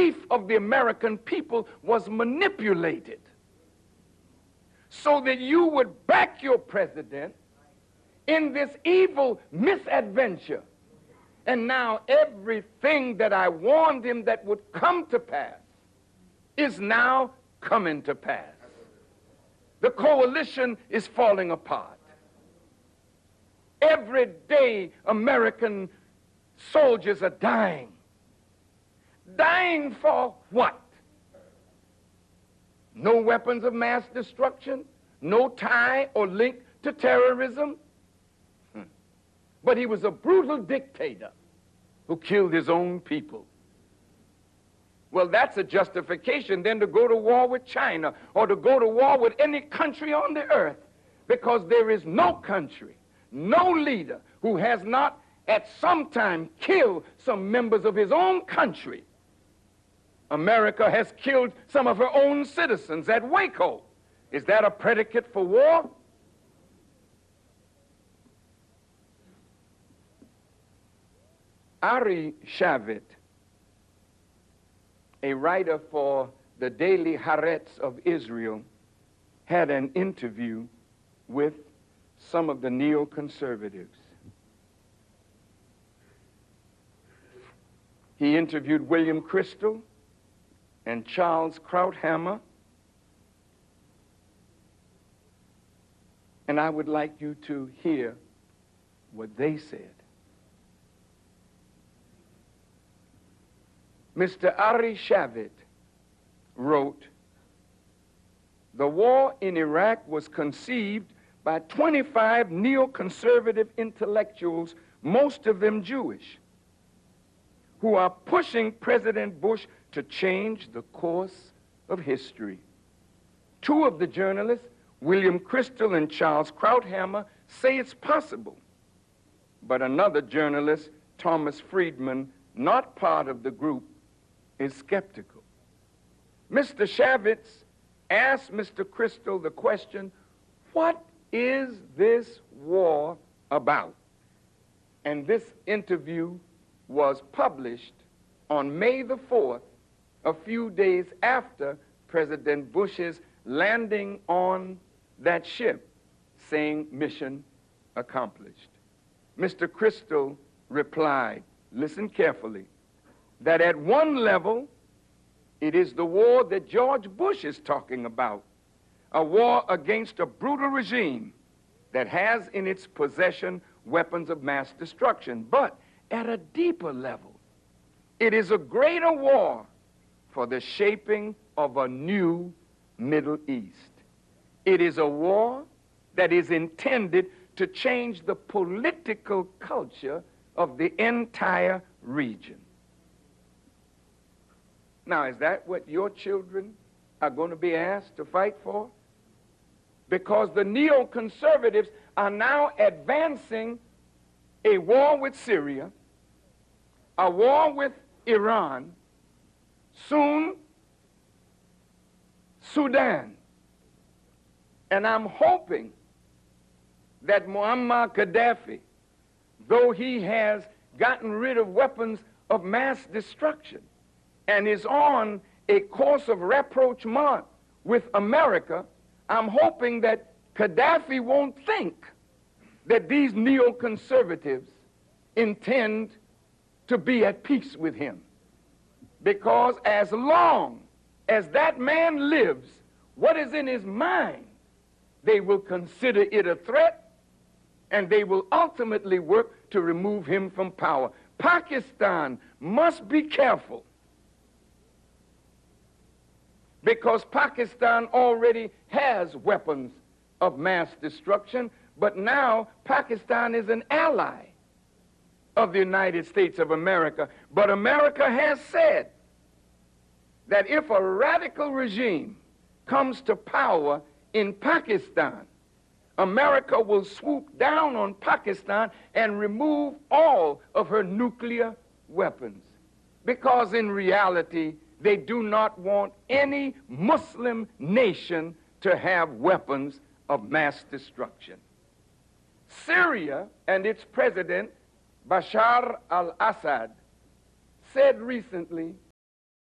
belief of the American people was manipulated so that you would back your president in this evil misadventure. And now everything that I warned him that would come to pass is now coming to pass. The coalition is falling apart. Every day American soldiers are dying. Dying for what? No weapons of mass destruction, no tie or link to terrorism. But he was a brutal dictator who killed his own people. Well, that's a justification then to go to war with China or to go to war with any country on the earth, because there is no country, no leader who has not at some time killed some members of his own country. America has killed some of her own citizens at Waco. Is that a predicate for war? Ari Shavit, a writer for the Daily Haaretz of Israel, had an interview with some of the neoconservatives. He interviewed William Kristol and Charles Krauthammer, and I would like you to hear what they said. Mr. Ari Shavit wrote, "The war in Iraq was conceived by 25 neoconservative intellectuals, most of them Jewish, who are pushing President Bush to change the course of history. Two of the journalists, William Kristol and Charles Krauthammer, say it's possible. But another journalist, Thomas Friedman, not part of the group, is skeptical." Mr. Shavitz asked Mr. Kristol the question, what is this war about? And this interview was published on May the 4th, a few days after President Bush's landing on that ship, saying mission accomplished. Mr. Kristol replied, listen carefully, that at one level, it is the war that George Bush is talking about, a war against a brutal regime that has in its possession weapons of mass destruction. But at a deeper level, it is a greater war for the shaping of a new Middle East. It is a war that is intended to change the political culture of the entire region. Now, is that what your children are going to be asked to fight for? Because the neoconservatives are now advancing a war with Syria, a war with Iran, soon Sudan. And I'm hoping that Muammar Gaddafi, though he has gotten rid of weapons of mass destruction and is on a course of rapprochement with America, I'm hoping that Gaddafi won't think that these neoconservatives intend to be at peace with him. Because as long as that man lives, what is in his mind, they will consider it a threat, and they will ultimately work to remove him from power. Pakistan must be careful, because Pakistan already has weapons of mass destruction, but now Pakistan is an ally of the United States of America. But America has said that if a radical regime comes to power in Pakistan, America will swoop down on Pakistan and remove all of her nuclear weapons. Because in reality, they do not want any Muslim nation to have weapons of mass destruction. Syria and its president, Bashar al-Assad, said recently